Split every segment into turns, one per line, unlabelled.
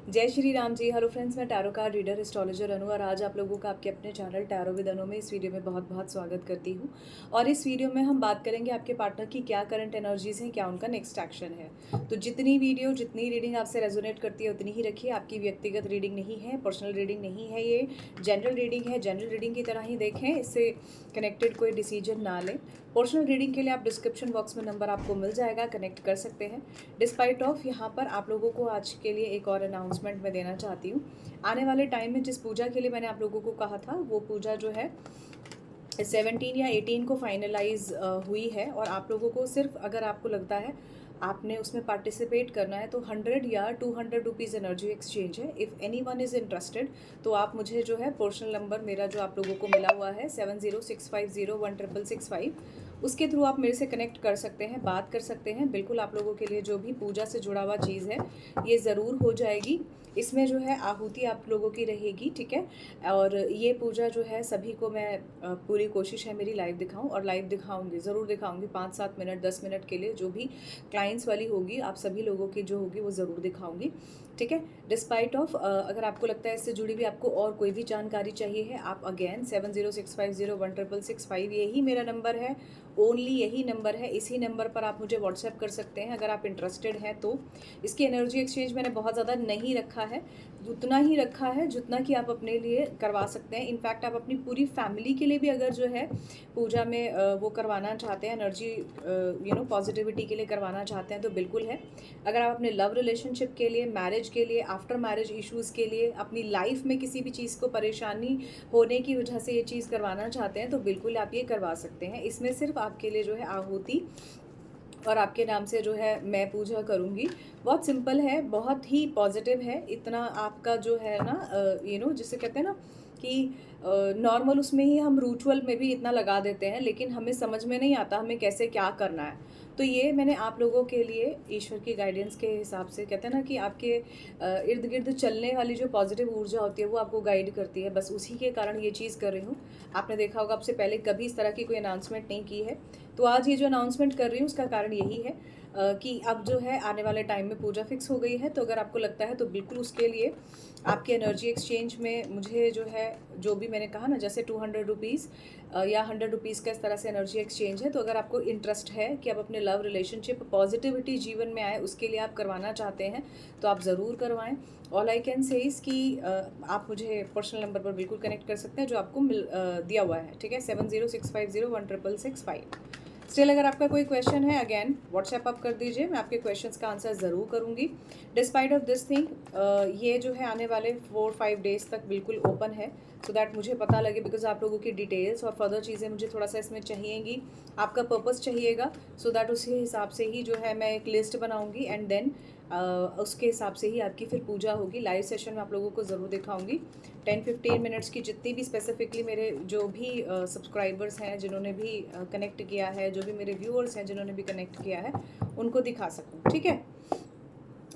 जय Shri Ram ji. Hello friends, मैं tarot card reader astrologer अनु और आज आप लोगों का आपके अपने चैनल टैरो विद अनु में इस वीडियो में बहुत बहुत स्वागत करती हूँ। और इस वीडियो में हम बात करेंगे आपके पार्टनर की क्या करंट एनर्जीज हैं, क्या उनका नेक्स्ट एक्शन है। तो जितनी रीडिंग आपसे रेजोनेट करती है उतनी ही रखिए। आपकी व्यक्तिगत रीडिंग नहीं है, पर्सनल रीडिंग नहीं है, ये जनरल रीडिंग है। जनरल रीडिंग की तरह ही देखें, इससे कनेक्टेड कोई डिसीजन ना लें। पर्सनल रीडिंग के लिए आप डिस्क्रिप्शन बॉक्स में नंबर आपको मिल जाएगा, कनेक्ट कर सकते हैं। डिस्पाइट ऑफ यहाँ पर आप लोगों को आज के लिए एक और अनाउंसमेंट मैं देना चाहती हूँ। आने वाले टाइम में जिस पूजा के लिए मैंने आप लोगों को कहा था वो पूजा जो है 17 या 18 को फाइनलाइज हुई है। और आप लोगों को सिर्फ अगर आपको लगता है आपने उसमें पार्टिसिपेट करना है तो 100 या 200 रुपीज़ एनर्जी एक्सचेंज है। If any one is interested तो आप मुझे जो है पर्सनल नंबर मेरा जो आप लोगों को मिला हुआ है 7065016665 उसके थ्रू आप मेरे से कनेक्ट कर सकते हैं, बात कर सकते हैं। बिल्कुल आप लोगों के लिए जो भी पूजा से जुड़ा हुआ चीज़ है ये ज़रूर हो जाएगी। इसमें जो है आहुति आप लोगों की रहेगी, ठीक है। और ये पूजा जो है सभी को मैं पूरी कोशिश है मेरी लाइव दिखाऊं और लाइव दिखाऊंगी, ज़रूर दिखाऊंगी। 5-7 मिनट 10 मिनट के लिए जो भी क्लाइंट्स वाली होगी आप सभी लोगों की जो होगी वो ज़रूर दिखाऊंगी, ठीक है। डिस्पाइट ऑफ अगर आपको लगता है इससे जुड़ी भी आपको और कोई भी जानकारी चाहिए है, आप अगेन 7065016665 यही मेरा नंबर है, ओनली यही नंबर है। इसी नंबर पर आप मुझे व्हाट्सएप कर सकते हैं अगर आप इंटरेस्टेड हैं तो। इसकी एनर्जी एक्सचेंज मैंने बहुत ज़्यादा नहीं रखा है, उतना ही रखा है जितना कि आप अपने लिए करवा सकते हैं। इनफैक्ट आप अपनी पूरी फैमिली के लिए भी अगर जो है पूजा में वो करवाना चाहते हैं, एनर्जी पॉजिटिविटी के लिए करवाना चाहते हैं तो बिल्कुल है। अगर आप अपने लव रिलेशनशिप के लिए, मैरिज के लिए, आफ्टर मैरिज इश्यूज़ के लिए, अपनी लाइफ में किसी भी चीज़ को परेशानी होने की वजह से ये चीज़ करवाना चाहते हैं तो बिल्कुल आप ये करवा सकते हैं। इसमें सिर्फ आपके लिए जो है आहुति और आपके नाम से जो है मैं पूजा करूँगी। बहुत सिंपल है, बहुत ही पॉजिटिव है। इतना आपका जो है ना जिसे कहते हैं ना कि नॉर्मल उसमें ही हम रिचुअल में भी इतना लगा देते हैं लेकिन हमें समझ में नहीं आता हमें कैसे क्या करना है। तो ये मैंने आप लोगों के लिए ईश्वर की गाइडेंस के हिसाब से, कहते हैं ना कि आपके इर्द गिर्द चलने वाली जो पॉजिटिव ऊर्जा होती है वो आपको गाइड करती है, बस उसी के कारण ये चीज़ कर रही हूँ। आपने देखा होगा आपसे पहले कभी इस तरह की कोई अनाउंसमेंट नहीं की है, तो आज ये जो अनाउंसमेंट कर रही हूँ उसका कारण यही है कि अब जो है आने वाले टाइम में पूजा फिक्स हो गई है। तो अगर आपको लगता है तो बिल्कुल उसके लिए आपकी एनर्जी एक्सचेंज में मुझे जो है, जो भी मैंने कहा ना, जैसे 200 रुपीज़ या 100 रुपीज़ का इस तरह से एनर्जी एक्सचेंज है। तो अगर आपको इंटरेस्ट है कि आप अपने लव रिलेशनशिप पॉजिटिविटी जीवन में आए उसके लिए आप करवाना चाहते हैं तो आप ज़रूर करवाएं। ऑल आई कैन से इस कि आप मुझे पर्सनल नंबर पर बिल्कुल कनेक्ट कर सकते हैं जो आपको दिया हुआ है, ठीक है, 7065016665। स्टिल अगर आपका कोई क्वेश्चन है अगेन व्हाट्सएप अप कर दीजिए, मैं आपके क्वेश्चंस का आंसर ज़रूर करूँगी। डिस्पाइट ऑफ दिस थिंग ये जो है आने वाले 4-5 डेज तक बिल्कुल ओपन है सो दैट मुझे पता लगे, बिकॉज आप लोगों की डिटेल्स और फर्दर चीज़ें मुझे थोड़ा सा इसमें चाहिएगी, आपका पर्पस चाहिएगा। सो दैट उसी हिसाब से ही जो है मैं एक लिस्ट बनाऊँगी एंड देन उसके हिसाब से ही आपकी फिर पूजा होगी। लाइव सेशन में आप लोगों को ज़रूर दिखाऊंगी 10-15 मिनट्स की, जितनी भी स्पेसिफिकली मेरे जो भी सब्सक्राइबर्स हैं जिन्होंने भी कनेक्ट किया है, जो भी मेरे व्यूअर्स हैं जिन्होंने भी कनेक्ट किया है, उनको दिखा सकूँ, ठीक है।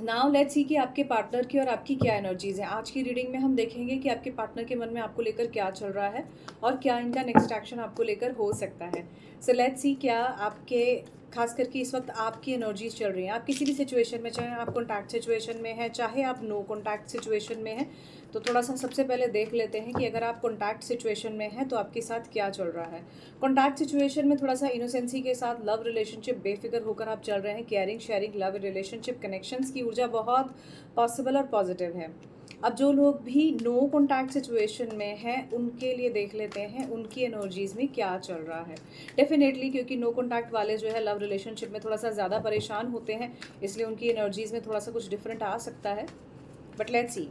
नाउ लेट्स सी कि आपके पार्टनर की और आपकी क्या एनर्जीज हैं। आज की रीडिंग में हम देखेंगे कि आपके पार्टनर के मन में आपको लेकर क्या चल रहा है और क्या इनका नेक्स्ट एक्शन आपको लेकर हो सकता है। सो लेट्स सी क्या आपके, खास करके इस वक्त आपकी एनर्जीज चल रही हैं। आप किसी भी सिचुएशन में, चाहे आप कॉन्टैक्ट सिचुएशन में हैं, चाहे आप नो कॉन्टैक्ट सिचुएशन में हैं, तो थोड़ा सा सबसे पहले देख लेते हैं कि अगर आप कॉन्टैक्ट सिचुएशन में हैं तो आपके साथ क्या चल रहा है। कॉन्टैक्ट सिचुएशन में थोड़ा सा इनोसेंसी के साथ लव रिलेशनशिप, बेफिक्र होकर आप चल रहे हैं। Caring, sharing, love relationship, connections की ऊर्जा बहुत पॉसिबल और पॉजिटिव है। अब जो लोग भी नो कॉन्टैक्ट सिचुएशन में हैं उनके लिए देख लेते हैं उनकी एनर्जीज में क्या चल रहा है। डेफिनेटली क्योंकि नो कॉन्टैक्ट वाले जो है लव रिलेशनशिप में थोड़ा सा ज़्यादा परेशान होते हैं, इसलिए उनकी एनर्जीज में थोड़ा सा कुछ डिफरेंट आ सकता है, बट लेट्स सी।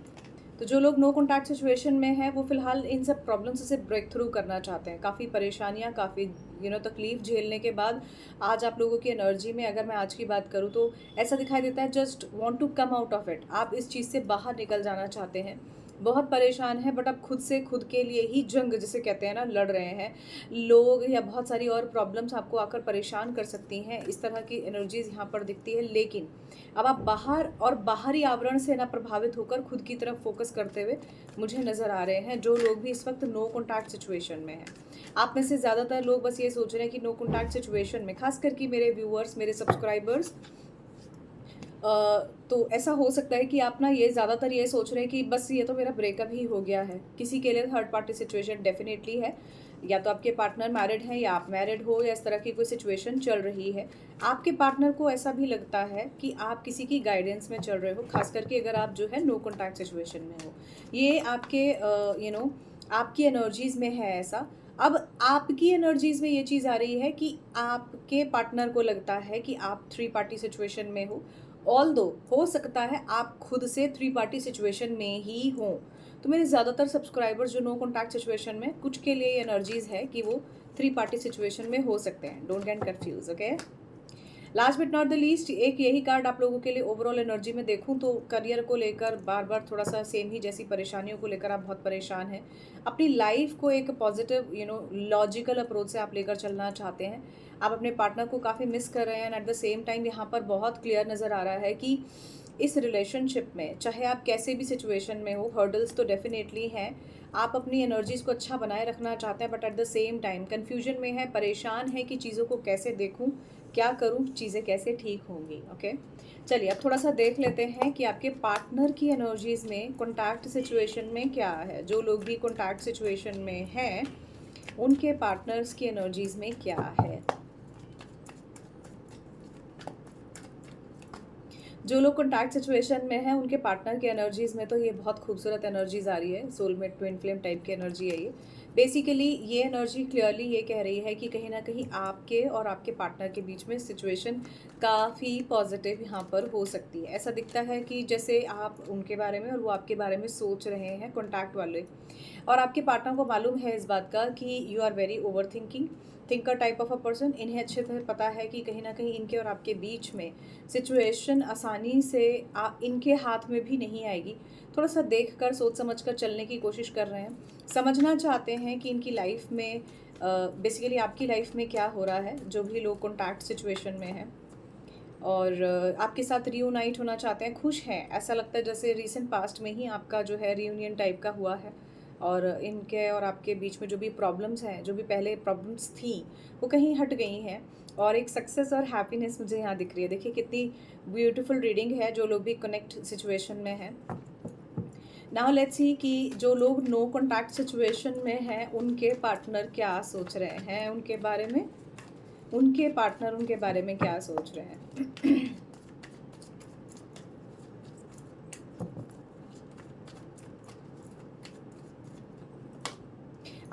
तो जो लोग नो कॉन्टैक्ट सिचुएशन में हैं वो फिलहाल इन सब प्रॉब्लम्स से ब्रेक थ्रू करना चाहते हैं। काफ़ी परेशानियां, काफ़ी तकलीफ झेलने के बाद आज आप लोगों की एनर्जी में अगर मैं आज की बात करूँ तो ऐसा दिखाई देता है just want to come out of it. आप इस चीज़ से बाहर निकल जाना चाहते हैं, बहुत परेशान है बट अब खुद से खुद के लिए ही जंग जिसे कहते हैं ना लड़ रहे हैं। लोग या बहुत सारी और प्रॉब्लम्स आपको आकर परेशान कर सकती हैं, इस तरह की एनर्जीज यहाँ पर दिखती है। लेकिन अब आप बाहर और बाहरी आवरण से ना प्रभावित होकर खुद की तरफ फोकस करते हुए मुझे नज़र आ रहे हैं जो लोग भी इस वक्त नो कॉन्टैक्ट सिचुएशन में हैं। आप में से ज़्यादातर लोग बस ये सोच रहे हैं कि नो कॉन्टैक्ट सिचुएशन में, खास करके मेरे व्यूअर्स, मेरे सब्सक्राइबर्स तो ऐसा हो सकता है कि आप ना ये ज़्यादातर ये सोच रहे हैं कि बस ये तो मेरा ब्रेकअप ही हो गया है। किसी के लिए थर्ड पार्टी सिचुएशन डेफ़िनेटली है। या तो आपके पार्टनर मैरिड हैं या आप मैरिड हो या इस तरह की कोई सिचुएशन चल रही है। आपके पार्टनर को ऐसा भी लगता है कि आप किसी की गाइडेंस में चल रहे हो, ख़ास करके अगर आप जो है नो कॉन्टैक्ट सिचुएशन में हो। ये आपके आपकी एनर्जीज़ में है ऐसा। अब आपकी एनर्जीज़ में ये चीज़ आ रही है कि आपके पार्टनर को लगता है कि आप थ्री पार्टी सिचुएशन में हो। ऑल्दो हो सकता है आप खुद से थ्री पार्टी सिचुएशन में ही हों। तो मेरे ज़्यादातर सब्सक्राइबर्स जो नो कॉन्टैक्ट सिचुएशन में, कुछ के लिए एनर्जीज़ है कि वो थ्री पार्टी सिचुएशन में हो सकते हैं। Don't get confuse, okay. Last but not the least, एक यही कार्ड आप लोगों के लिए ओवरऑल एनर्जी में देखूं तो करियर को लेकर बार बार थोड़ा सा सेम ही जैसी परेशानियों को लेकर आप बहुत परेशान हैं। अपनी लाइफ को एक पॉजिटिव लॉजिकल अप्रोच से आप लेकर चलना चाहते हैं। आप अपने पार्टनर को काफ़ी मिस कर रहे हैं and at the same time यहाँ पर बहुत क्लियर नज़र आ रहा है कि इस रिलेशनशिप में चाहे आप कैसे भी सिचुएशन में हो, हर्डल्स तो डेफिनेटली हैं। आप अपनी एनर्जीज़ को अच्छा बनाए रखना चाहते हैं but at the same time confusion में है, परेशान है कि चीज़ों को कैसे देखूं, क्या करूं, चीज़ें कैसे ठीक होंगी। ओके, चलिए अब थोड़ा सा देख लेते हैं कि आपके पार्टनर की एनर्जीज़ में कॉन्टैक्ट सिचुएशन में क्या है। जो लोग भी कॉन्टैक्ट सिचुएशन में हैं उनके पार्टनर्स की एनर्जीज़ में क्या है। जो लोग कॉन्टैक्ट सिचुएशन में हैं उनके पार्टनर की एनर्जीज़ में तो ये बहुत खूबसूरत एनर्जीज़ आ रही है। सोलमेट ट्विन फ्लेम टाइप की एनर्जी है ये। बेसिकली ये एनर्जी क्लियरली ये कह रही है कि कहीं ना कहीं आपके और आपके पार्टनर के बीच में सिचुएशन काफ़ी पॉजिटिव यहाँ पर हो सकती है। ऐसा दिखता है कि जैसे आप उनके बारे में और वो आपके बारे में सोच रहे हैं, कॉन्टैक्ट वाले, और आपके पार्टनर को मालूम है इस बात का कि you are very overthinker type of a person. इन्हें अच्छे से पता है कि कहीं ना कहीं इनके और आपके बीच में सिचुएशन आसानी से इनके हाथ में भी नहीं आएगी। थोड़ा सा देख कर सोच समझ कर चलने की कोशिश कर रहे हैं, समझना चाहते हैं कि इनकी लाइफ में बेसिकली आपकी लाइफ में क्या हो रहा है, जो भी लोग कॉन्टैक्ट सिचुएशन में हैं। और आपके साथ रियूनाइट होना चाहते हैं, खुश हैं। ऐसा लगता है जैसे रिसेंट पास्ट में ही आपका जो है रियूनियन टाइप का हुआ है और इनके और आपके बीच में जो भी प्रॉब्लम्स हैं, जो भी पहले प्रॉब्लम्स थी वो कहीं हट गई हैं और एक सक्सेस और हैप्पीनेस मुझे यहाँ दिख रही है। देखिए कितनी ब्यूटीफुल रीडिंग है जो लोग भी कनेक्ट सिचुएशन में हैं। नाउ लेट्स सी कि जो लोग नो कॉन्टैक्ट सिचुएशन में हैं उनके पार्टनर क्या सोच रहे हैं उनके बारे में, उनके पार्टनर उनके बारे में क्या सोच रहे हैं।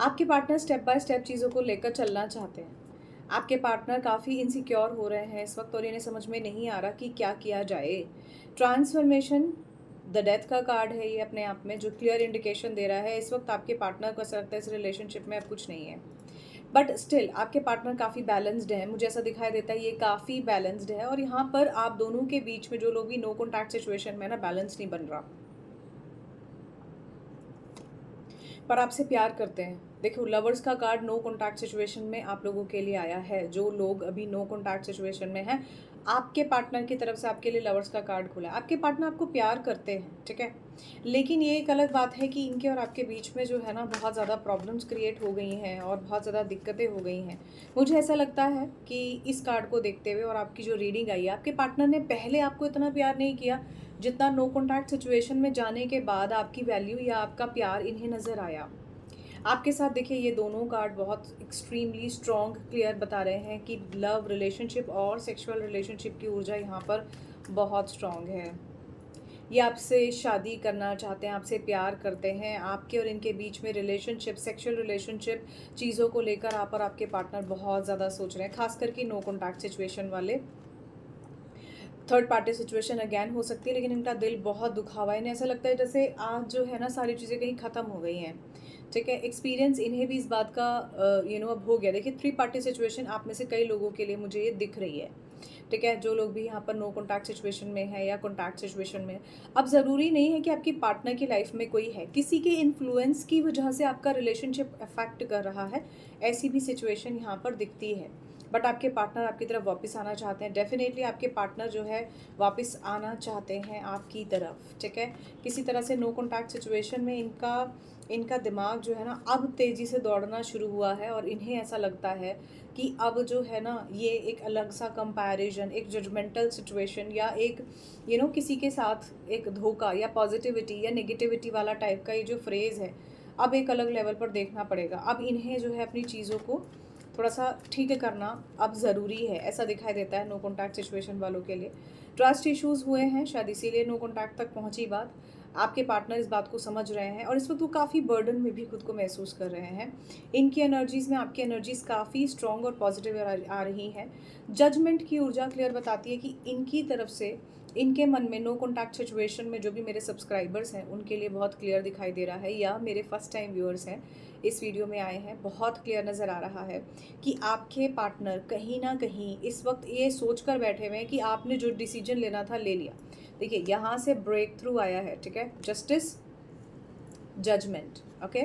आपके पार्टनर स्टेप बाय स्टेप चीज़ों को लेकर चलना चाहते हैं। आपके पार्टनर काफ़ी इनसिक्योर हो रहे हैं इस वक्त और इन्हें समझ में नहीं आ रहा कि क्या किया जाए। ट्रांसफॉर्मेशन, द डेथ का कार्ड है ये अपने आप में, जो क्लियर इंडिकेशन दे रहा है इस वक्त आपके पार्टनर को ऐसा लगता है इस रिलेशनशिप में अब कुछ नहीं है। बट स्टिल आपके पार्टनर काफ़ी बैलेंस्ड है, मुझे ऐसा दिखाई देता है ये काफ़ी बैलेंस्ड है। और यहाँ पर आप दोनों के बीच में जो लोग भी नो कॉन्टैक्ट सिचुएशन में ना, बैलेंस नहीं बन रहा, पर आपसे प्यार करते हैं। देखो लवर्स का कार्ड नो कॉन्टैक्ट सिचुएशन में आप लोगों के लिए आया है। जो लोग अभी नो कॉन्टैक्ट सिचुएशन में हैं, आपके पार्टनर की तरफ से आपके लिए लवर्स का कार्ड खुला है। आपके पार्टनर आपको प्यार करते हैं, ठीक है, लेकिन ये एक अलग बात है कि इनके और आपके बीच में जो है ना बहुत ज़्यादा प्रॉब्लम्स क्रिएट हो गई हैं और बहुत ज़्यादा दिक्कतें हो गई हैं। मुझे ऐसा लगता है कि इस कार्ड को देखते हुए और आपकी जो रीडिंग आई है, आपके पार्टनर ने पहले आपको इतना प्यार नहीं किया जितना नो कॉन्टैक्ट सिचुएशन में जाने के बाद आपकी वैल्यू या आपका प्यार इन्हें नज़र आया। आपके साथ देखिए ये दोनों कार्ड बहुत एक्सट्रीमली स्ट्रॉन्ग क्लियर बता रहे हैं कि लव रिलेशनशिप और सेक्सुअल रिलेशनशिप की ऊर्जा यहाँ पर बहुत स्ट्रॉन्ग है। ये आपसे शादी करना चाहते हैं, आपसे प्यार करते हैं। आपके और इनके बीच में रिलेशनशिप, सेक्सुअल रिलेशनशिप चीज़ों को लेकर आप और आपके पार्टनर बहुत ज़्यादा सोच रहे हैं, खास करके नो कॉन्टैक्ट सिचुएशन वाले। थर्ड पार्टी सिचुएशन अगैन हो सकती है, लेकिन इनका दिल बहुत दुखा हुआ है। इन्हें ऐसा लगता है जैसे आज जो है ना सारी चीज़ें कहीं ख़त्म हो गई हैं, ठीक है। एक्सपीरियंस इन्हें भी इस बात का अब हो गया। देखिए थ्री पार्टी सिचुएशन आप में से कई लोगों के लिए मुझे ये दिख रही है, ठीक है। जो लोग भी यहाँ पर नो कॉन्टैक्ट सिचुएशन में है या कॉन्टैक्ट सिचुएशन में, अब ज़रूरी नहीं है कि आपकी पार्टनर की लाइफ में कोई है, किसी के इन्फ्लुएंस की वजह से आपका रिलेशनशिप अफेक्ट कर रहा है, ऐसी भी सिचुएशन यहाँ पर दिखती है। बट आपके पार्टनर आपकी तरफ वापस आना चाहते हैं। डेफिनेटली आपके पार्टनर जो है वापस आना चाहते हैं आपकी तरफ, ठीक है। किसी तरह से नो कॉन्टैक्ट सिचुएशन में इनका दिमाग जो है ना अब तेज़ी से दौड़ना शुरू हुआ है, और इन्हें ऐसा लगता है कि अब जो है ना ये एक अलग सा कंपैरिजन, एक जजमेंटल सिचुएशन, या एक किसी के साथ एक धोखा या पॉजिटिविटी या नेगेटिविटी वाला टाइप का ये जो फ्रेज़ है, अब एक अलग लेवल पर देखना पड़ेगा। अब इन्हें जो है अपनी चीज़ों को थोड़ा सा ठीक करना अब ज़रूरी है, ऐसा दिखाई देता है नो कॉन्टैक्ट सिचुएशन वालों के लिए। ट्रस्ट इश्यूज़ हुए हैं शायद इसीलिए नो कॉन्टैक्ट तक पहुंची बात। आपके पार्टनर इस बात को समझ रहे हैं और इस वक्त वो काफ़ी बर्डन में भी खुद को महसूस कर रहे हैं। इनकी एनर्जीज़ में आपकी एनर्जीज़ काफ़ी स्ट्रॉन्ग और पॉजिटिव आ रही हैं। जजमेंट की ऊर्जा क्लियर बताती है कि इनकी तरफ से इनके मन में नो कॉन्टैक्ट सिचुएशन में जो भी मेरे सब्सक्राइबर्स हैं उनके लिए बहुत क्लियर दिखाई दे रहा है, या मेरे फर्स्ट टाइम व्यूअर्स हैं इस वीडियो में आए हैं, बहुत क्लियर नज़र आ रहा है कि आपके पार्टनर कहीं ना कहीं इस वक्त ये सोच कर बैठे हुए हैं कि आपने जो डिसीजन लेना था ले लिया। देखिए यहाँ से ब्रेक थ्रू आया है, ठीक है, justice, judgement, okay.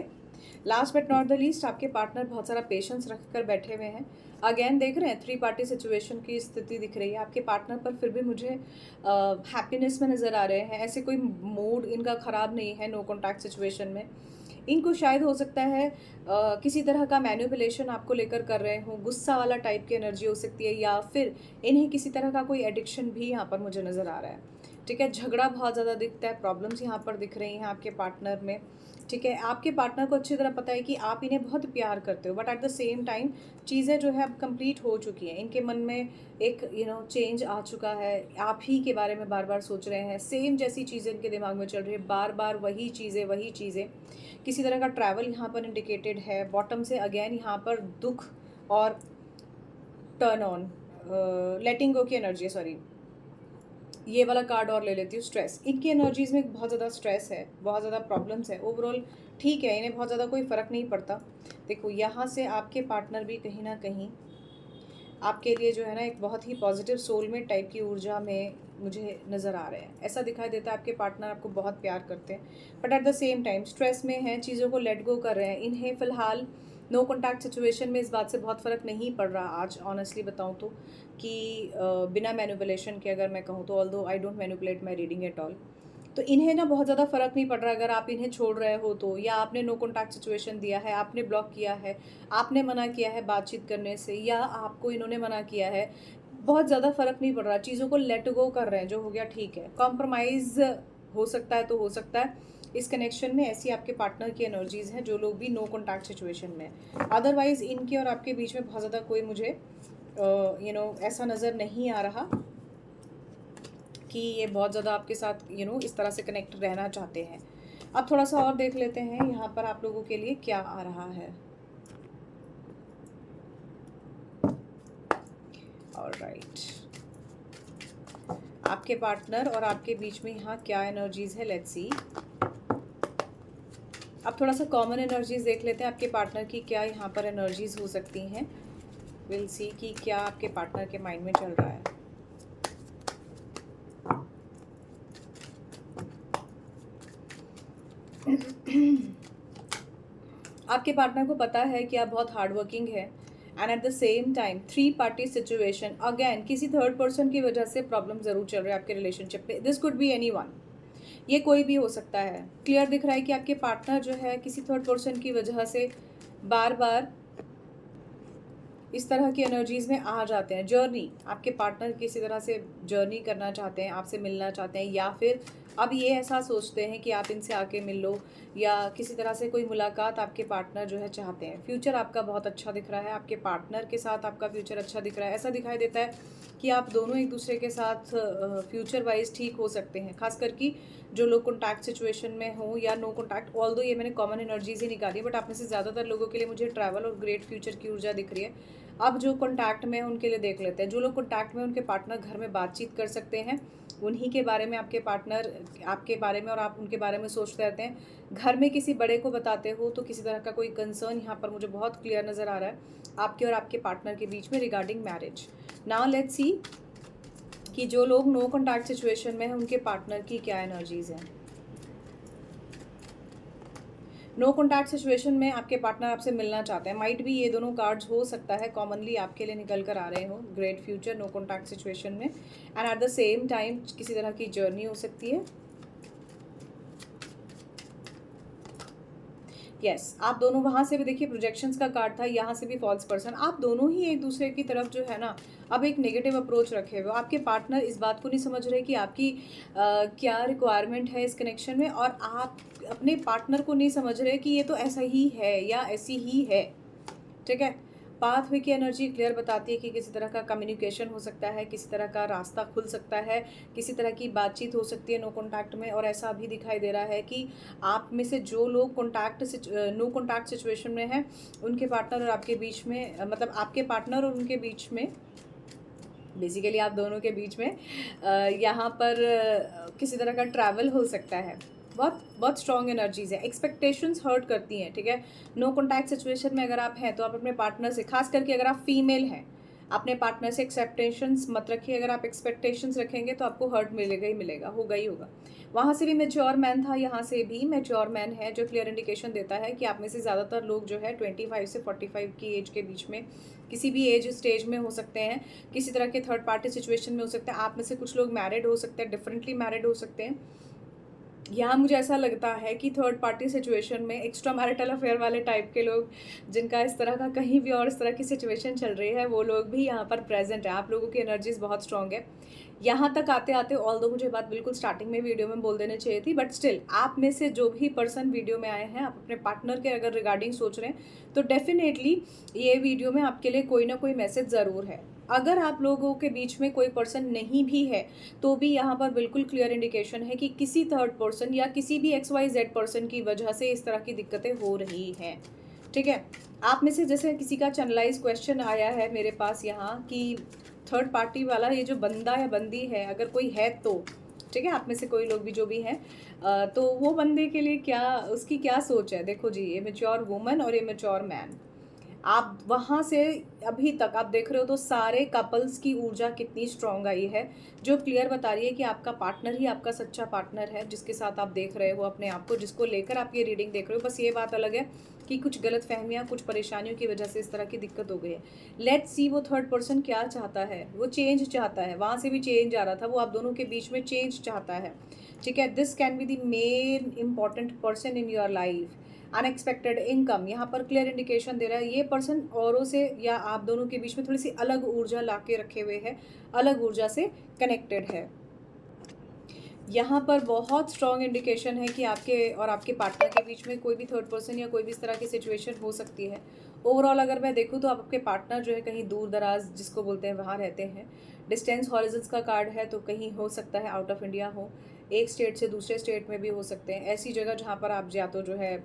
Last but not the least, आपके पार्टनर बहुत सारा पेशेंस रख कर बैठे हुए हैं। अगेन देख रहे हैं 3 पार्टी सिचुएशन की स्थिति दिख रही है आपके पार्टनर पर, फिर भी मुझे हैप्पीनेस में नज़र आ रहे हैं। ऐसे कोई मूड इनका ख़राब नहीं है नो कॉन्टैक्ट सिचुएशन में। इनको शायद हो सकता है किसी तरह का मैनिपुलेशन आपको लेकर कर रहे हों, गुस्सा वाला टाइप की एनर्जी हो सकती है, या फिर इन्हें किसी तरह का कोई एडिक्शन भी यहाँ पर मुझे नज़र आ रहा है, ठीक है। झगड़ा बहुत ज़्यादा दिखता है, प्रॉब्लम्स यहाँ पर दिख रही हैं आपके पार्टनर में, ठीक है। आपके पार्टनर को अच्छी तरह पता है कि आप इन्हें बहुत प्यार करते हो, but at the same time चीज़ें जो है अब कंप्लीट हो चुकी हैं। इनके मन में एक चेंज आ चुका है, आप ही के बारे में बार बार सोच रहे हैं, सेम जैसी चीज़ें इनके दिमाग में चल रही है, बार बार वही चीज़ें। किसी तरह का ट्रैवल यहाँ पर इंडिकेटेड है। बॉटम से अगेन यहाँ पर दुख और टर्न ऑन, लेटिंग गो की एनर्जी, सॉरी ये वाला कार्ड और ले लेती हूँ, स्ट्रेस। इनकी एनर्जीज़ में बहुत ज़्यादा स्ट्रेस है, बहुत ज़्यादा प्रॉब्लम्स है। ओवरऑल ठीक है, इन्हें बहुत ज़्यादा कोई फ़र्क नहीं पड़ता। देखो यहाँ से आपके पार्टनर भी कहीं ना कहीं आपके लिए जो है ना एक बहुत ही पॉजिटिव सोलमेट टाइप की ऊर्जा में मुझे नज़र आ रहे हैं। ऐसा दिखाई देता है आपके पार्टनर आपको बहुत प्यार करते हैं, but at the same time stress में हैं, चीज़ों को लेट गो कर रहे हैं। इन्हें फ़िलहाल नो कॉन्टैक्ट सिचुएशन में इस बात से बहुत फ़र्क नहीं पड़ रहा आज, ऑनेस्टली बताऊँ तो, कि बिना मैनिपुलेशन के अगर मैं कहूँ तो, although I don't manipulate my reading at all, तो इन्हें ना बहुत ज़्यादा फ़र्क नहीं पड़ रहा अगर आप इन्हें छोड़ रहे हो तो, या आपने नो कॉन्टैक्ट सिचुएशन दिया है, आपने ब्लॉक किया है, आपने मना किया है बातचीत करने से, या आपको इन्होंने मना किया है, बहुत ज़्यादा फ़र्क नहीं पड़ रहा। चीज़ों को लेट गो कर रहे हैं, जो हो गया ठीक है। कॉम्प्रोमाइज़ हो सकता है तो हो सकता है इस कनेक्शन में, ऐसी आपके पार्टनर की एनर्जीज़ हैं जो लोग भी नो कॉन्टैक्ट सिचुएशन में। अदरवाइज़ इनके और आपके बीच में बहुत ज़्यादा कोई मुझे ऐसा नज़र नहीं आ रहा कि ये बहुत ज़्यादा आपके साथ इस तरह से कनेक्ट रहना चाहते हैं। अब थोड़ा सा और देख लेते हैं यहाँ पर आप लोगों के लिए क्या आ रहा है। ऑलराइट, आपके पार्टनर और आपके बीच में यहाँ क्या एनर्जीज़ है, लेट्स सी। अब थोड़ा सा कॉमन एनर्जीज़ देख लेते हैं आपके पार्टनर की, क्या यहाँ पर एनर्जीज़ हो सकती हैं। विल सी कि क्या आपके पार्टनर के माइंड में चल रहा है। आपके पार्टनर को पता है कि आप बहुत हार्ड वर्किंग है, and at the same time 3 party situation, again किसी थर्ड पर्सन की वजह से प्रॉब्लम ज़रूर चल रही है आपके रिलेशनशिप पे। दिस कुड बी एनीवन, ये कोई भी हो सकता है। क्लियर दिख रहा है कि आपके पार्टनर जो है किसी थर्ड पर्सन की वजह से बार बार इस तरह की एनर्जीज़ में आ जाते हैं। जर्नी, आपके पार्टनर किसी तरह से जर्नी करना चाहते हैं, आपसे मिलना चाहते हैं, या फिर अब ये ऐसा सोचते हैं कि आप इनसे आके मिल लो, या किसी तरह से कोई मुलाकात आपके पार्टनर जो है चाहते हैं। फ्यूचर आपका बहुत अच्छा दिख रहा है, आपके पार्टनर के साथ आपका फ्यूचर अच्छा दिख रहा है। ऐसा दिखाई देता है कि आप दोनों एक दूसरे के साथ फ्यूचर वाइज ठीक हो सकते हैं, खास करके जो लोग कॉन्टैक्ट सिचुएशन में हों या नो कॉन्टैक्ट। ऑल्दो ये मैंने कॉमन एनर्जीज ही निकाली, बट आप में से ज़्यादातर लोगों के लिए मुझे ट्रैवल और ग्रेट फ्यूचर की ऊर्जा दिख रही है। अब जो कॉन्टैक्ट में है उनके लिए देख लेते हैं। जो लोग कॉन्टैक्ट में, उनके पार्टनर घर में बातचीत कर सकते हैं, उन्हीं के बारे में आपके पार्टनर आपके बारे में और आप उनके बारे में सोचते रहते हैं। घर में किसी बड़े को बताते हो तो किसी तरह का कोई कंसर्न यहाँ पर मुझे बहुत क्लियर नज़र आ रहा है आपके और आपके पार्टनर के बीच में regarding marriage. Now let's see कि जो लोग नो कॉन्टैक्ट सिचुएशन में हैं उनके पार्टनर की क्या एनर्जीज़ हैं। नो कॉन्टैक्ट सिचुएशन में आपके पार्टनर आपसे मिलना चाहते हैं, माइट भी ये दोनों कार्ड्स हो सकता है कॉमनली आपके लिए निकल कर आ रहे हो। Great future no contact situation में, and at the same time किसी तरह की जर्नी हो सकती है। यस आप दोनों, वहाँ से भी देखिए प्रोजेक्शंस का कार्ड था, यहाँ से भी फॉल्स पर्सन, आप दोनों ही एक दूसरे की तरफ जो है ना अब एक नेगेटिव अप्रोच रखे हुए। आपके पार्टनर इस बात को नहीं समझ रहे कि आपकी क्या रिक्वायरमेंट है इस कनेक्शन में, और आप अपने पार्टनर को नहीं समझ रहे कि ये तो ऐसा ही है या ऐसी ही है। ठीक है, पाथवे की एनर्जी क्लियर बताती है कि किसी तरह का कम्युनिकेशन हो सकता है, किसी तरह का रास्ता खुल सकता है, किसी तरह की बातचीत हो सकती है नो कॉन्टैक्ट में। और ऐसा भी दिखाई दे रहा है कि आप में से जो लोग नो कॉन्टैक्ट सिचुएशन में हैं, उनके पार्टनर और आपके बीच में, मतलब आपके पार्टनर और उनके बीच में, बेसिकली आप दोनों के बीच में यहाँ पर किसी तरह का ट्रैवल हो सकता है। बहुत बहुत स्ट्रॉन्ग एनर्जीज है, एक्सपेक्टेशंस हर्ट करती हैं। ठीक है, नो कॉन्टैक्ट सिचुएशन में अगर आप हैं तो आप अपने पार्टनर से, खास करके अगर आप फीमेल हैं, अपने पार्टनर से एक्सपेक्टेशंस मत रखिए। अगर आप एक्सपेक्टेशंस रखेंगे तो आपको हर्ट मिलेगा ही मिलेगा, होगा ही होगा। वहाँ से भी मैच्योर मैन था, यहाँ से भी मैच्योर मैन है, जो क्लियर इंडिकेशन देता है कि आप में से ज़्यादातर लोग जो है 25 से 45 की एज के बीच में, किसी भी एज स्टेज में हो सकते हैं, किसी तरह के थर्ड पार्टी सिचुएशन में हो सकते हैं। आप में से कुछ लोग मैरिड हो सकते हैं, डिफरेंटली मैरिड हो सकते हैं। यहाँ मुझे ऐसा लगता है कि थर्ड पार्टी सिचुएशन में एक्स्ट्रा मैरिटल अफेयर वाले टाइप के लोग, जिनका इस तरह का कहीं भी और इस तरह की सिचुएशन चल रही है, वो लोग भी यहाँ पर प्रेजेंट है। आप लोगों की एनर्जीज बहुत स्ट्रॉन्ग है। यहाँ तक आते आते ऑल्दो मुझे बात बिल्कुल स्टार्टिंग में वीडियो में बोल देनी चाहिए थी, बट स्टिल आप में से जो भी पर्सन वीडियो में आए हैं, आप अपने पार्टनर के अगर रिगार्डिंग सोच रहे हैं तो डेफिनेटली ये वीडियो में आपके लिए कोई ना कोई मैसेज ज़रूर है। अगर आप लोगों के बीच में कोई पर्सन नहीं भी है तो भी यहाँ पर बिल्कुल क्लियर इंडिकेशन है कि किसी थर्ड पर्सन या किसी भी XYZ पर्सन की वजह से इस तरह की दिक्कतें हो रही हैं। ठीक है, आप में से जैसे किसी का चैनलाइज क्वेश्चन आया है मेरे पास यहाँ कि थर्ड पार्टी वाला ये जो बंदा या बंदी है, अगर कोई है तो ठीक है, आप में से कोई लोग भी जो भी हैं, तो वो बंदे के लिए क्या, उसकी क्या सोच है। देखो जी, ये मैच्योर वुमन और ये मैच्योर मैन, आप वहाँ से अभी तक आप देख रहे हो तो सारे कपल्स की ऊर्जा कितनी स्ट्रांग आई है, जो क्लियर बता रही है कि आपका पार्टनर ही आपका सच्चा पार्टनर है, जिसके साथ आप देख रहे हो अपने आप को, जिसको लेकर आप ये रीडिंग देख रहे हो। बस ये बात अलग है कि कुछ गलत फहमियाँ, कुछ परेशानियों की वजह से इस तरह की दिक्कत हो गई है। लेट्स सी वो थर्ड पर्सन क्या चाहता है। वो चेंज चाहता है, वहाँ से भी चेंज आ रहा था, वो आप दोनों के बीच में चेंज चाहता है। ठीक है, this can be the main important person in your life. Unexpected income, यहाँ पर क्लियर इंडिकेशन दे रहा है ये पर्सन औरों से या आप दोनों के बीच में थोड़ी सी अलग ऊर्जा ला के रखे हुए है, अलग ऊर्जा से कनेक्टेड है। यहाँ पर बहुत स्ट्रॉन्ग इंडिकेशन है कि आपके और आपके पार्टनर के बीच में कोई भी थर्ड पर्सन या कोई भी इस तरह की सिचुएशन हो सकती है। ओवरऑल अगर मैं देखूँ तो आपके पार्टनर जो है कहीं दूर दराज जिसको बोलते हैं वहाँ रहते हैं। डिस्टेंस हॉरिजन्स का कार्ड है, तो कहीं हो सकता है आउट ऑफ इंडिया हो, एक स्टेट से दूसरे स्टेट में भी हो सकते हैं। ऐसी जगह जहाँ पर आप या तो जो है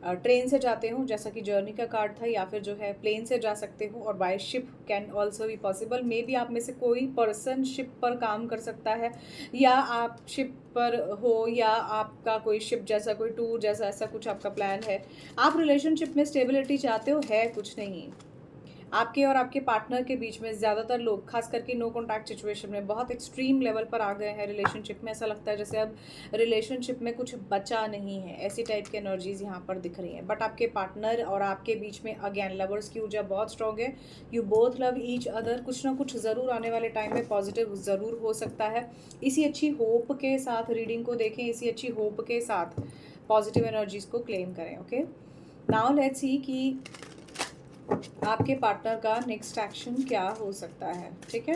ट्रेन से जाते हो, जैसा कि जर्नी का कार्ड था, या फिर जो है प्लेन से जा सकते हो, और by ship can also be possible. May be आप में से कोई पर्सन शिप पर काम कर सकता है, या आप शिप पर हो, या आपका कोई शिप जैसा कोई टूर जैसा ऐसा कुछ आपका प्लान है। आप रिलेशनशिप में स्टेबिलिटी चाहते हो, है कुछ नहीं। आपके और आपके पार्टनर के बीच में ज़्यादातर लोग, खास करके नो कॉन्टैक्ट सिचुएशन में, बहुत एक्सट्रीम लेवल पर आ गए हैं रिलेशनशिप में। ऐसा लगता है जैसे अब रिलेशनशिप में कुछ बचा नहीं है, ऐसी टाइप की एनर्जीज यहाँ पर दिख रही हैं। बट आपके पार्टनर और आपके बीच में अगेन लवर्स की ऊर्जा बहुत स्ट्रॉन्ग है। You both love each other. कुछ ना कुछ ज़रूर आने वाले टाइम में पॉजिटिव ज़रूर हो सकता है। इसी अच्छी होप के साथ रीडिंग को देखें, इसी अच्छी होप के साथ पॉजिटिव एनर्जीज को क्लेम करें। ओके, नाउ लेट्स सी कि आपके पार्टनर का नेक्स्ट एक्शन क्या हो सकता है। ठीक है,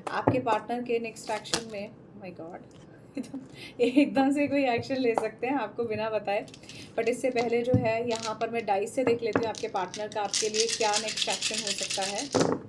आपके पार्टनर के नेक्स्ट एक्शन में, माय गॉड, एकदम से कोई एक्शन ले सकते हैं आपको बिना बताए। बट इससे पहले जो है यहाँ पर मैं डाइस से देख लेती हूँ आपके पार्टनर का आपके लिए क्या नेक्स्ट एक्शन हो सकता है।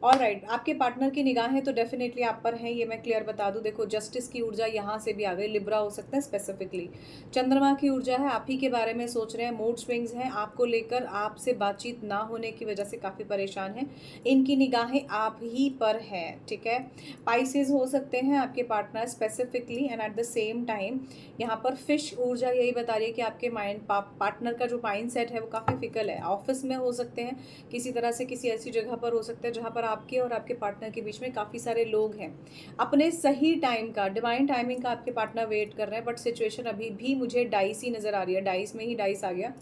ऑलराइट, आपके पार्टनर की निगाहें तो डेफिनेटली आप पर हैं, ये मैं क्लियर बता दूं। देखो, जस्टिस की ऊर्जा यहाँ से भी आ गई, लिब्रा हो सकता है स्पेसिफिकली। चंद्रमा की ऊर्जा है, आप ही के बारे में सोच रहे हैं, मूड स्विंग्स हैं, आपको लेकर आपसे बातचीत ना होने की वजह से काफ़ी परेशान हैं, इनकी निगाहें आप ही पर हैं। ठीक है, पाइसेस हो सकते हैं आपके partner specifically, and at the same time यहाँ पर फिश ऊर्जा यही बता रही है कि आपके पार्टनर का जो माइंड सेट है वो काफ़ी फिकल है। ऑफिस में हो सकते हैं, किसी तरह से किसी ऐसी जगह पर हो सकते हैं जहाँ पर आपके और आपके पार्टनर के बीच में काफ़ी सारे लोग हैं। अपने सही टाइम का, डिवाइन टाइमिंग का आपके पार्टनर वेट कर रहे हैं, बट सिचुएशन अभी भी मुझे डाइस ही नज़र आ रही है, डाइस में ही डाइस आ गया,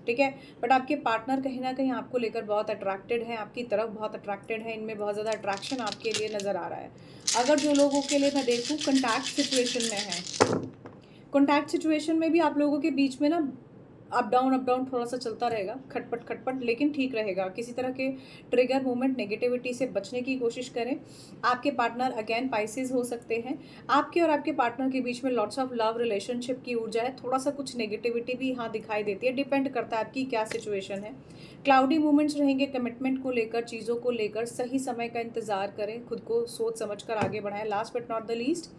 ठीक है। बट आपके पार्टनर कहीं ना कहीं आपको लेकर बहुत अट्रैक्टेड है, आपकी तरफ बहुत अट्रैक्टेड है, इनमें बहुत ज़्यादा अट्रैक्शन आपके लिए नज़र आ रहा है। अगर जो लोगों के लिए मैं देखूँ कॉन्टैक्ट सिचुएशन में है, कॉन्टैक्ट सिचुएशन में भी आप लोगों के बीच में ना अप डाउन थोड़ा सा चलता रहेगा, खटपट खटपट, लेकिन ठीक रहेगा। किसी तरह के ट्रिगर मोमेंट, नेगेटिविटी से बचने की कोशिश करें। आपके पार्टनर अगेन पाइसेस हो सकते हैं। आपके और आपके पार्टनर के बीच में लॉट्स ऑफ लव रिलेशनशिप की ऊर्जा है, थोड़ा सा कुछ नेगेटिविटी भी यहाँ दिखाई देती है, डिपेंड करता है आपकी क्या सिचुएशन है। क्लाउडी मूवमेंट्स रहेंगे कमिटमेंट को लेकर, चीज़ों को लेकर। सही समय का इंतज़ार करें, खुद को सोच समझ कर आगे बढ़ाएं। Last but not the least,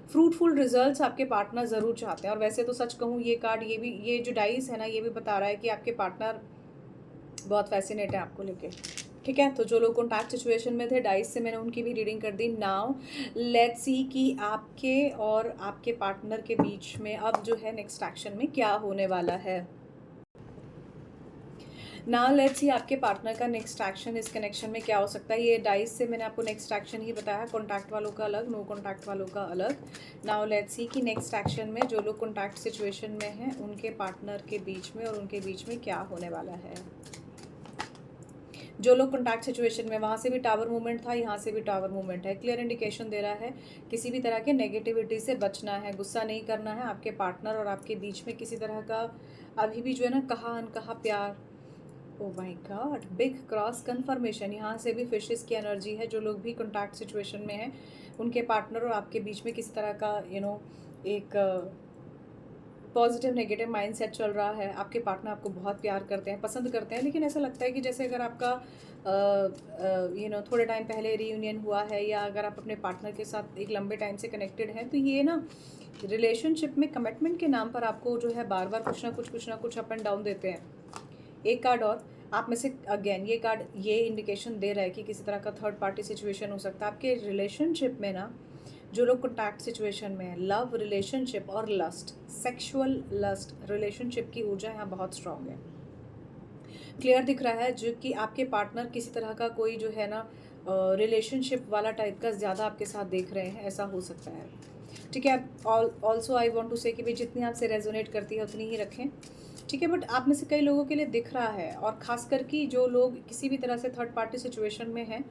fruitful results आपके पार्टनर ज़रूर चाहते हैं। और वैसे तो सच कहूँ, ये कार्ड, ये जो डाइस है ना, ये भी बता रहा है कि आपके पार्टनर बहुत फैसिनेट है आपको लेके, ठीक है। तो जो लोग कॉन्टैक्ट सिचुएशन में थे, डाइस से मैंने उनकी भी रीडिंग कर दी। नाउ लेट्स सी कि आपके और आपके पार्टनर के बीच में अब जो है नेक्स्ट एक्शन में क्या होने वाला है। नाउ लेट्स सी आपके पार्टनर का नेक्स्ट एक्शन इस कनेक्शन में क्या हो सकता है। ये डाइस से मैंने आपको नेक्स्ट एक्शन ही बताया, कॉन्टैक्ट वालों का अलग, नो कॉन्टैक्ट वालों का अलग। नाउ लेट्स सी कि नेक्स्ट एक्शन में जो लोग कॉन्टैक्ट सिचुएशन में हैं, उनके पार्टनर के बीच में और उनके बीच में क्या होने वाला है। जो लोग कॉन्टैक्ट सिचुएशन में, वहाँ से भी टावर मूवमेंट था, यहाँ से भी टावर मूवमेंट है। क्लियर इंडिकेशन दे रहा है किसी भी तरह के नेगेटिविटी से बचना है, गुस्सा नहीं करना है। आपके पार्टनर और आपके बीच में किसी तरह का अभी भी जो है ना कहा अनकहा प्यार। Oh my God, big cross confirmation. यहाँ से भी फिशेस की एनर्जी है। जो लोग भी कॉन्टैक्ट सिचुएशन में हैं, उनके पार्टनर और आपके बीच में किसी तरह का एक पॉजिटिव नेगेटिव माइंडसेट चल रहा है। आपके पार्टनर आपको बहुत प्यार करते हैं, पसंद करते हैं, लेकिन ऐसा लगता है कि जैसे अगर आपका थोड़े टाइम पहले रीयूनियन हुआ है, या अगर आप अपने पार्टनर के साथ एक लंबे टाइम से कनेक्टेड हैं, तो ये ना रिलेशनशिप में कमिटमेंट के नाम पर आपको जो है बार बार कुछ ना कुछ अप एंड डाउन देते हैं। एक कार्ड और आप में से अगेन ये कार्ड ये इंडिकेशन दे रहा है कि किसी तरह का थर्ड पार्टी सिचुएशन हो सकता है आपके रिलेशनशिप में ना। जो लोग कॉन्टैक्ट सिचुएशन में है, लव रिलेशनशिप और लस्ट, सेक्सुअल लस्ट रिलेशनशिप की ऊर्जा यहाँ बहुत स्ट्रांग है। क्लियर दिख रहा है जो कि आपके पार्टनर किसी तरह का कोई जो है ना रिलेशनशिप वाला टाइप का ज़्यादा आपके साथ देख रहे हैं, ऐसा हो सकता है, ठीक है। ऑल्सो आई वॉन्ट टू से कि भाई जितनी आपसे रेजोनेट करती है उतनी ही रखें, ठीक है। बट आप में से कई लोगों के लिए दिख रहा है, और ख़ासकर कि जो लोग किसी भी तरह से थर्ड पार्टी सिचुएशन में हैं,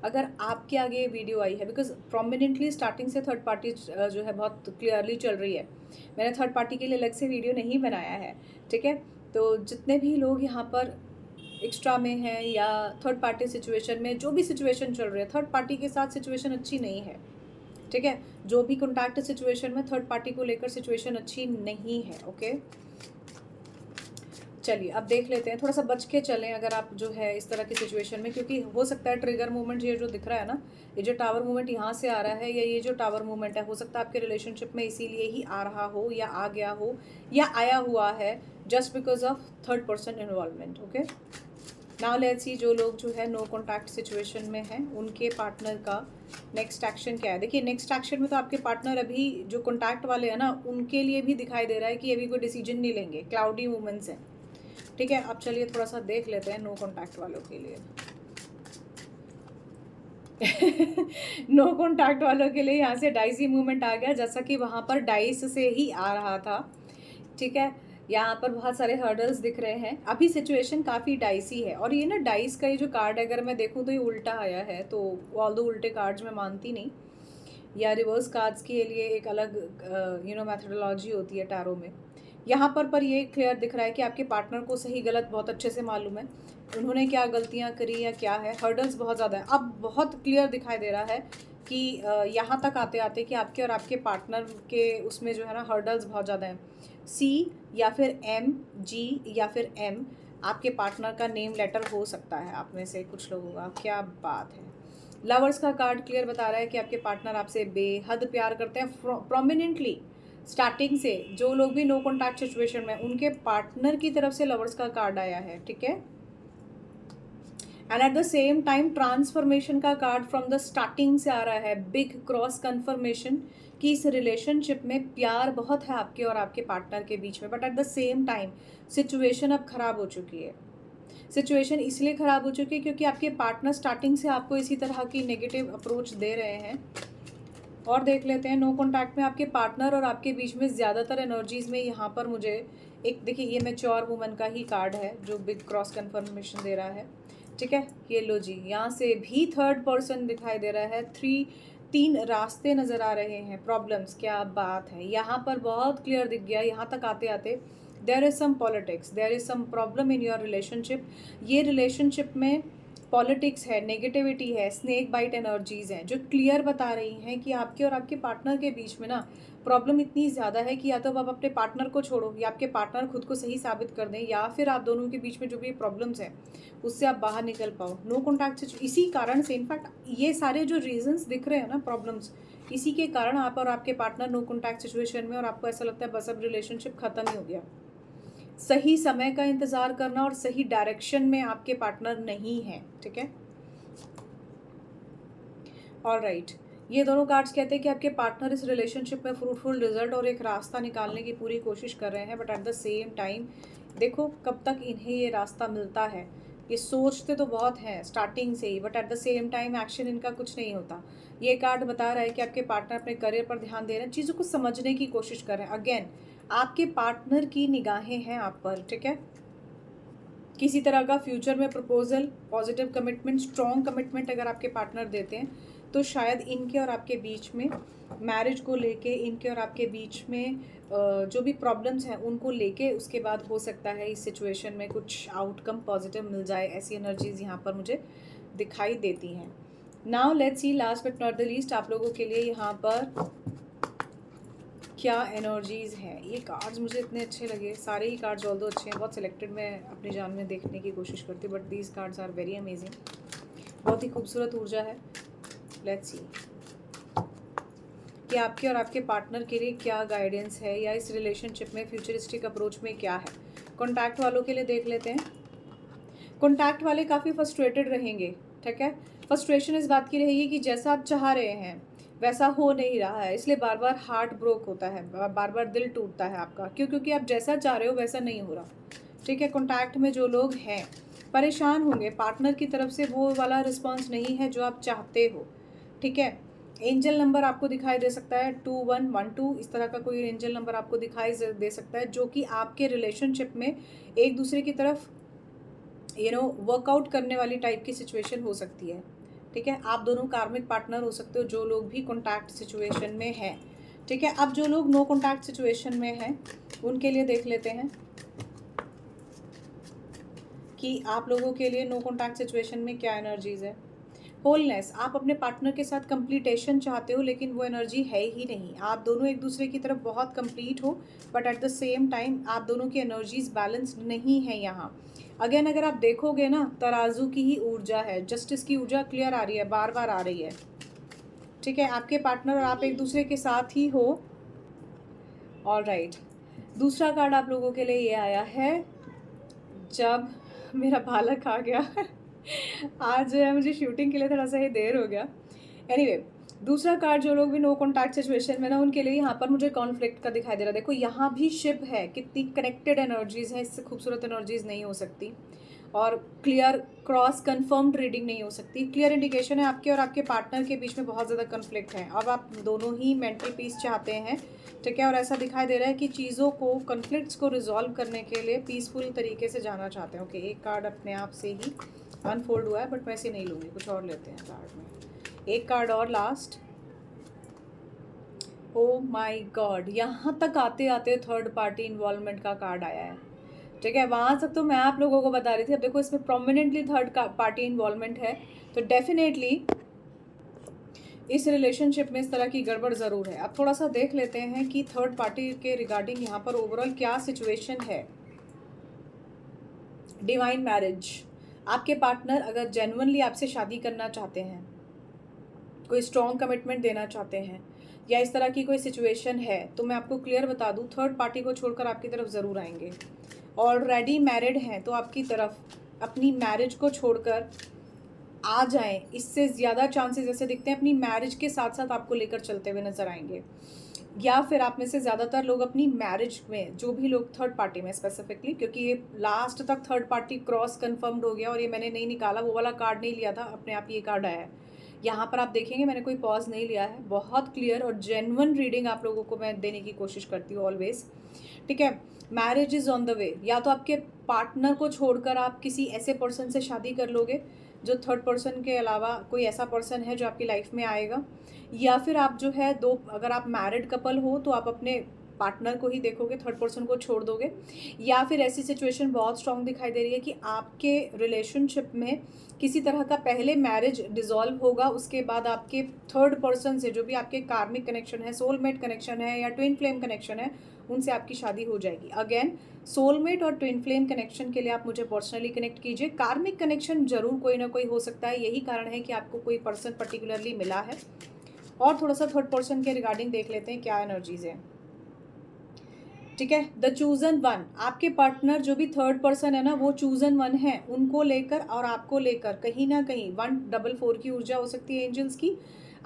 अगर आपके आगे ये वीडियो आई है, बिकॉज प्रोमिनेंटली स्टार्टिंग से थर्ड पार्टी जो है बहुत क्लियरली चल रही है। मैंने थर्ड पार्टी के लिए अलग से वीडियो नहीं बनाया है, ठीक है। तो जितने भी लोग यहाँ पर एक्स्ट्रा में हैं या थर्ड पार्टी सिचुएशन में, जो भी सिचुएशन चल रही है, थर्ड पार्टी के साथ सिचुएशन अच्छी नहीं है, ठीक है। जो भी कॉन्टैक्ट सिचुएशन में थर्ड पार्टी को लेकर सिचुएशन अच्छी नहीं है, ओके। चलिए अब देख लेते हैं, थोड़ा सा बच के चलें अगर आप जो है इस तरह की सिचुएशन में, क्योंकि हो सकता है ट्रिगर मूवमेंट ये जो दिख रहा है ना, ये जो टावर मूवमेंट यहाँ से आ रहा है, या ये जो टावर मूवमेंट है, हो सकता है आपके रिलेशनशिप में इसीलिए ही आ रहा हो, या आ गया हो, या आया हुआ है, just because of third person involvement, okay. Now let's see जो लोग जो है नो कॉन्टैक्ट सिचुएशन में हैं, उनके पार्टनर का नेक्स्ट एक्शन क्या है। देखिए नेक्स्ट एक्शन में तो आपके पार्टनर अभी जो कॉन्टैक्ट वाले हैं ना, उनके लिए भी दिखाई दे रहा है कि अभी कोई डिसीजन नहीं लेंगे, क्लाउडी मूवमेंट्स हैं, ठीक है। अब चलिए थोड़ा सा देख लेते हैं नो कॉन्टैक्ट वालों के लिए। नो कॉन्टैक्ट वालों के लिए यहाँ से डाइसी मूवमेंट आ गया, जैसा कि वहाँ पर डाइस से ही आ रहा था, ठीक है। यहाँ पर बहुत सारे हर्डल्स दिख रहे हैं, अभी सिचुएशन काफ़ी डाइसी है। और ये ना डाइस का ये जो कार्ड है, अगर मैं देखूँ तो ये उल्टा आया है, तो ऑल दो उल्टे कार्ड्स मैं मानती नहीं, या रिवर्स कार्ड्स के लिए एक अलग मैथडोलॉजी होती है टैरो में। यहाँ पर ये क्लियर दिख रहा है कि आपके पार्टनर को सही गलत बहुत अच्छे से मालूम है, उन्होंने क्या गलतियाँ करी या क्या है। हर्डल्स बहुत ज़्यादा है, अब बहुत क्लियर दिखाई दे रहा है कि यहाँ तक आते आते कि आपके और आपके पार्टनर के उसमें जो है ना हर्डल्स बहुत ज़्यादा हैं। सी या फिर एम, जी या फिर एम, आपके पार्टनर का नेम लेटर हो सकता है आप में से कुछ लोगों का। क्या बात है। लवर्स का कार्ड क्लियर बता रहा है कि आपके पार्टनर आपसे बेहद प्यार करते हैं, प्रोमिनेंटली स्टार्टिंग से। जो लोग भी नो कॉन्टैक्ट सिचुएशन में, उनके पार्टनर की तरफ से लवर्स का कार्ड आया है, ठीक है। And at the same time transformation का कार्ड फ्रॉम द स्टार्टिंग से आ रहा है, बिग क्रॉस कन्फर्मेशन कि इस रिलेशनशिप में प्यार बहुत है आपके और आपके पार्टनर के बीच में, but at the same time situation अब खराब हो चुकी है। सिचुएशन इसलिए ख़राब हो चुकी है क्योंकि आपके पार्टनर स्टार्टिंग से आपको इसी तरह की नेगेटिव अप्रोच दे रहे हैं। और देख लेते हैं नो कॉन्टैक्ट में आपके पार्टनर और आपके बीच में ज़्यादातर एनर्जीज़ में यहाँ पर मुझे एक, देखिए ये मैच्योर वुमन का ही कार्ड है जो बिग क्रॉस कन्फर्मेशन दे रहा है, ठीक है। ये लो जी, यहाँ से भी थर्ड पर्सन दिखाई दे रहा है। 3 रास्ते नज़र आ रहे हैं। प्रॉब्लम्स, क्या बात है, यहाँ पर बहुत क्लियर दिख गया। यहाँ तक आते आते there is some politics, there is some problem in your relationship. ये रिलेशनशिप में पॉलिटिक्स है, नेगेटिविटी है, स्नेक बाइट एनर्जीज़ हैं जो क्लियर बता रही हैं कि आपके और आपके पार्टनर के बीच में ना प्रॉब्लम इतनी ज़्यादा है कि या तो आप अपने पार्टनर को छोड़ो या आपके पार्टनर खुद को सही साबित कर दें, या फिर आप दोनों के बीच में जो भी प्रॉब्लम्स हैं उससे आप बाहर निकल पाओ। नो कॉन्टैक्ट से इसी कारण से, इनफैक्ट ये सारे जो रीजंस दिख रहे हैं ना प्रॉब्लम्स, इसी के कारण आप और आपके पार्टनर नो कॉन्टैक्ट सिचुएशन में, और आपको ऐसा लगता है बस अब रिलेशनशिप ख़त्म ही हो गया। सही समय का इंतज़ार करना और सही डायरेक्शन में आपके पार्टनर नहीं है, ठीक है। ऑलराइट, ये दोनों कार्ड्स कहते हैं कि आपके पार्टनर इस रिलेशनशिप में फ्रूटफुल रिजल्ट और एक रास्ता निकालने की पूरी कोशिश कर रहे हैं, but at the same time देखो कब तक इन्हें ये रास्ता मिलता है। ये सोचते तो बहुत हैं स्टार्टिंग से ही, but at the same time action इनका कुछ नहीं होता। ये कार्ड बता रहा है कि आपके पार्टनर अपने करियर पर ध्यान दे रहे हैं, चीज़ों को समझने की कोशिश कर रहे हैं। अगेन आपके पार्टनर की निगाहें हैं आप पर, ठीक है। किसी तरह का फ्यूचर में proposal, positive commitment, strong commitment अगर आपके पार्टनर देते हैं तो शायद इनके और आपके बीच में मैरिज को लेके, इनके और आपके बीच में जो भी प्रॉब्लम्स हैं उनको लेके उसके बाद हो सकता है इस सिचुएशन में कुछ आउटकम पॉजिटिव मिल जाए। ऐसी एनर्जीज यहाँ पर मुझे दिखाई देती हैं। Now let's see last but not the least आप लोगों के लिए यहाँ पर क्या एनर्जीज़ हैं। ये कार्ड्स मुझे इतने अच्छे लगे, सारे ही कार्ड्स ऑल्दो अच्छे हैं, बहुत सिलेक्टेड मैं अपने जान में देखने की कोशिश करती हूँ, but these cards are very amazing. बहुत ही खूबसूरत ऊर्जा है। लेट्स सी कि आपके और आपके पार्टनर के लिए क्या गाइडेंस है, या इस रिलेशनशिप में फ्यूचरिस्टिक अप्रोच में क्या है। कॉन्टैक्ट वालों के लिए देख लेते हैं। कॉन्टैक्ट वाले काफ़ी फ्रस्ट्रेटेड रहेंगे, ठीक है। फ्रस्ट्रेशन इस बात की रहेगी कि जैसा आप चाह रहे हैं वैसा हो नहीं रहा है, इसलिए बार बार हार्ट ब्रोक होता है, बार बार दिल टूटता है आपका, क्योंकि आप जैसा चाह रहे हो वैसा नहीं हो रहा, ठीक है। कॉन्टैक्ट में जो लोग हैं परेशान होंगे, पार्टनर की तरफ से वो वाला रिस्पॉन्स नहीं है जो आप चाहते हो, ठीक है। एंजल नंबर आपको दिखाई दे सकता है 2112, इस तरह का कोई एंजल नंबर आपको दिखाई दे सकता है जो कि आपके रिलेशनशिप में एक दूसरे की तरफ वर्कआउट करने वाली टाइप की सिचुएशन हो सकती है, ठीक है। आप दोनों कार्मिक पार्टनर हो सकते हो जो लोग भी कॉन्टैक्ट सिचुएशन में हैं, ठीक है। अब जो लोग नो कॉन्टैक्ट सिचुएशन में हैं उनके लिए देख लेते हैं कि आप लोगों के लिए नो कॉन्टैक्ट सिचुएशन में क्या एनर्जीज है। होलनेस, आप अपने पार्टनर के साथ कंप्लीटेशन चाहते हो लेकिन वो एनर्जी है ही नहीं। आप दोनों एक दूसरे की तरफ बहुत कंप्लीट हो, but at the same time आप दोनों की एनर्जीज बैलेंस्ड नहीं है यहाँ। अगेन अगर आप देखोगे ना, तराजू की ही ऊर्जा है, जस्टिस की ऊर्जा क्लियर आ रही है, बार बार आ रही है, ठीक है। आपके पार्टनर और आप एक दूसरे के साथ ही हो। ऑलराइट, दूसरा कार्ड आप लोगों के लिए ये आया है, जब मेरा बालक आ गया आज जो है मुझे शूटिंग के लिए थोड़ा सा ही देर हो गया। एनीवे, दूसरा कार्ड जो लोग भी नो कॉन्टैक्ट सिचुएशन में ना उनके लिए यहाँ पर मुझे कॉन्फ्लिक्ट का दिखाई दे रहा है। देखो यहाँ भी शिप है, कितनी कनेक्टेड एनर्जीज है, इससे खूबसूरत एनर्जीज नहीं हो सकती, और क्लियर क्रॉस कंफर्म्ड रीडिंग नहीं हो सकती। क्लियर इंडिकेशन है आपके और आपके पार्टनर के बीच में बहुत ज़्यादा कन्फ्लिक्ट है, अब आप दोनों ही मेंटल पीस चाहते हैं, ठीक है। और ऐसा दिखाई दे रहा है कि चीज़ों को, कन्फ्लिक्ट्स को रिजॉल्व करने के लिए पीसफुल तरीके से जाना चाहते हैं। ओके, एक कार्ड अपने आप से ही अनफोल्ड हुआ है, बट मैं इसे नहीं लूँगी, कुछ और लेते हैं कार्ड में। एक कार्ड और लास्ट। ओ माय गॉड, यहाँ तक आते आते थर्ड पार्टी इन्वॉल्वमेंट का कार्ड आया है, ठीक है। वहाँ तक तो मैं आप लोगों को बता रही थी, अब देखो इसमें प्रोमिनेंटली थर्ड पार्टी इन्वॉल्वमेंट है, तो डेफिनेटली इस रिलेशनशिप में इस तरह की गड़बड़ ज़रूर है। अब थोड़ा सा देख लेते हैं कि थर्ड पार्टी के रिगार्डिंग यहाँ पर ओवरऑल क्या सिचुएशन है। डिवाइन मैरिज, आपके पार्टनर अगर जेन्युइनली आपसे शादी करना चाहते हैं, कोई स्ट्रॉन्ग कमिटमेंट देना चाहते हैं, या इस तरह की कोई सिचुएशन है, तो मैं आपको क्लियर बता दूं, थर्ड पार्टी को छोड़कर आपकी तरफ ज़रूर आएंगे। ऑलरेडी मैरिड हैं तो आपकी तरफ अपनी मैरिज को छोड़कर आ जाएं, इससे ज़्यादा चांसेस ऐसे दिखते हैं अपनी मैरिज के साथ साथ आपको लेकर चलते हुए नज़र आएंगे। या फिर आप में से ज़्यादातर लोग अपनी मैरिज में, जो भी लोग थर्ड पार्टी में स्पेसिफिकली, क्योंकि ये लास्ट तक थर्ड पार्टी क्रॉस कंफर्म्ड हो गया और ये मैंने नहीं निकाला, वो वाला कार्ड नहीं लिया था, अपने आप ये कार्ड आया है। यहाँ पर आप देखेंगे मैंने कोई पॉज नहीं लिया है, बहुत क्लियर और जेन्युइन रीडिंग आप लोगों को मैं देने की कोशिश करती हूँ ऑलवेज। ठीक है, marriage is on the way. या तो आपके पार्टनर को छोड़कर आप किसी ऐसे पर्सन से शादी कर लोगे जो थर्ड पर्सन के अलावा कोई ऐसा पर्सन है जो आपकी लाइफ में आएगा, या फिर आप जो है दो, अगर आप मैरिड कपल हो तो आप अपने पार्टनर को ही देखोगे, थर्ड पर्सन को छोड़ दोगे। या फिर ऐसी सिचुएशन बहुत स्ट्रांग दिखाई दे रही है कि आपके रिलेशनशिप में किसी तरह का पहले मैरिज डिसॉल्व होगा, उसके बाद आपके थर्ड पर्सन से जो भी आपके कार्मिक कनेक्शन है, सोलमेट कनेक्शन है या ट्विन फ्लेम कनेक्शन है, उनसे आपकी शादी हो जाएगी। अगेन, सोलमेट और ट्विन फ्लेम कनेक्शन के लिए आप मुझे पर्सनली कनेक्ट कीजिए। कार्मिक कनेक्शन जरूर कोई ना कोई हो सकता है, यही कारण है कि आपको कोई पर्सन पर्टिकुलरली मिला है। और थोड़ा सा थर्ड पर्सन के रिगार्डिंग देख लेते हैं क्या एनर्जीज है। ठीक है, द चूजन वन, आपके पार्टनर जो भी थर्ड पर्सन है ना, वो चूजन वन है। उनको लेकर और आपको लेकर कहीं ना कहीं 144 की ऊर्जा हो सकती है एंजल्स की।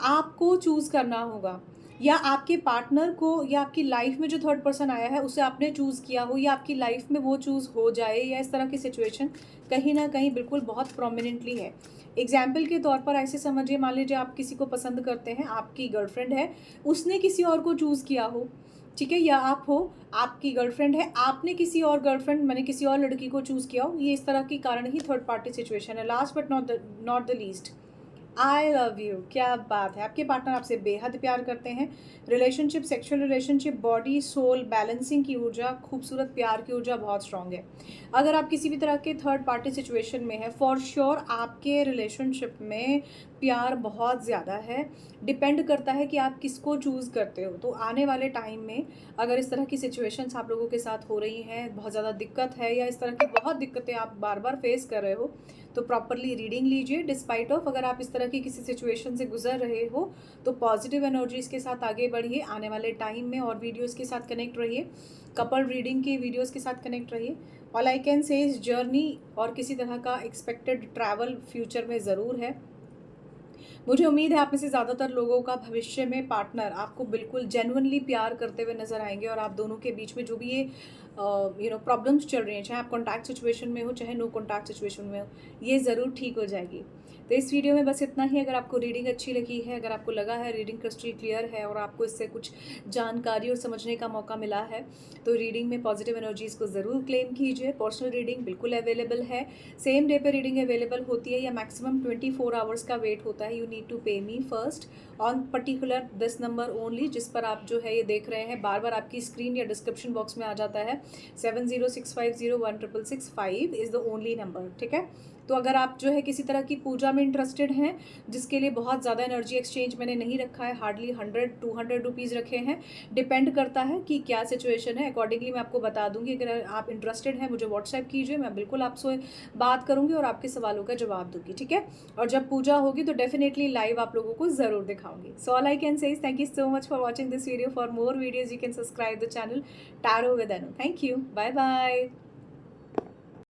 आपको चूज करना होगा, या आपके पार्टनर को, या आपकी लाइफ में जो थर्ड पर्सन आया है उसे आपने चूज़ किया हो, या आपकी लाइफ में वो चूज़ हो जाए, या इस तरह की सिचुएशन कहीं ना कहीं बिल्कुल बहुत प्रोमिनेंटली है। एग्जाम्पल के तौर पर ऐसे समझिए, मान लीजिए आप किसी को पसंद करते हैं, आपकी गर्लफ्रेंड है, उसने किसी और को चूज़ किया हो, ठीक है, या आप हो, आपकी गर्लफ्रेंड है, आपने किसी और गर्लफ्रेंड मैंने किसी और लड़की को चूज़ किया हो, ये इस तरह की कारण ही थर्ड पार्टी सिचुएशन है। Last but not the least, I love you, क्या बात है, आपके पार्टनर आपसे बेहद प्यार करते हैं। Relationship, sexual relationship, body soul balancing की ऊर्जा, खूबसूरत प्यार की ऊर्जा बहुत स्ट्रांग है। अगर आप किसी भी तरह के थर्ड पार्टी सिचुएशन में है, फॉर श्योर आपके रिलेशनशिप में प्यार बहुत ज़्यादा है। डिपेंड करता है कि आप किसको चूज़ करते हो। तो आने वाले टाइम में अगर इस तरह की सिचुएशंस आप लोगों के साथ हो रही हैं, बहुत ज़्यादा दिक्कत है, या इस तरह की बहुत दिक्कतें आप बार बार फेस कर रहे हो, तो प्रॉपरली रीडिंग लीजिए। डिस्पाइट ऑफ अगर आप इस तरह की किसी सिचुएशन से गुजर रहे हो, तो पॉजिटिव एनर्जीज़ के साथ आगे बढ़िए। आने वाले टाइम में और वीडियोस के साथ कनेक्ट रहिए, कपल रीडिंग के वीडियोस के साथ कनेक्ट रहिए। ऑल आई कैन से इस जर्नी और किसी तरह का एक्सपेक्टेड ट्रैवल फ्यूचर में ज़रूर है। मुझे उम्मीद है आप में से ज़्यादातर लोगों का भविष्य में पार्टनर आपको बिल्कुल जेन्युइनली प्यार करते हुए नजर आएंगे, और आप दोनों के बीच में जो भी ये प्रॉब्लम्स चल रही हैं, चाहे आप कॉन्टैक्ट सिचुएशन में हो चाहे नो कॉन्टैक्ट सिचुएशन में हो, ये ज़रूर ठीक हो जाएगी। तो इस वीडियो में बस इतना ही। अगर आपको रीडिंग अच्छी लगी है, अगर आपको लगा है रीडिंग क्रिस्टल क्लियर है और आपको इससे कुछ जानकारी और समझने का मौका मिला है, तो रीडिंग में पॉजिटिव एनर्जीज़ को ज़रूर क्लेम कीजिए। पर्सनल रीडिंग बिल्कुल अवेलेबल है, सेम डे पे रीडिंग अवेलेबल होती है, या मैक्सिमम 24 आवर्स का वेट होता है। You need to pay me first on particular this number only, जिस पर आप जो है ये देख रहे हैं, बार बार आपकी स्क्रीन या डिस्क्रिप्शन बॉक्स में आ जाता है। 7065016665 इज़ द ओनली नंबर। ठीक है, तो अगर आप जो है किसी तरह की पूजा में इंटरेस्टेड हैं, जिसके लिए बहुत ज़्यादा एनर्जी एक्सचेंज मैंने नहीं रखा है, हार्डली 100-200 रुपीज़ रखे हैं, डिपेंड करता है कि क्या सिचुएशन है, अकॉर्डिंगली मैं आपको बता दूंगी। अगर आप इंटरेस्टेड हैं मुझे व्हाट्सएप कीजिए, मैं बिल्कुल आपसे बात करूंगी और आपके सवालों का जवाब दूंगी। ठीक है, और जब पूजा होगी तो डेफिनेटली लाइव आप लोगों को ज़रूर दिखाऊंगी। So all I can say is thank you so much for watching this video. For more videos you can subscribe the channel tarot with Anu. Thank you, bye bye.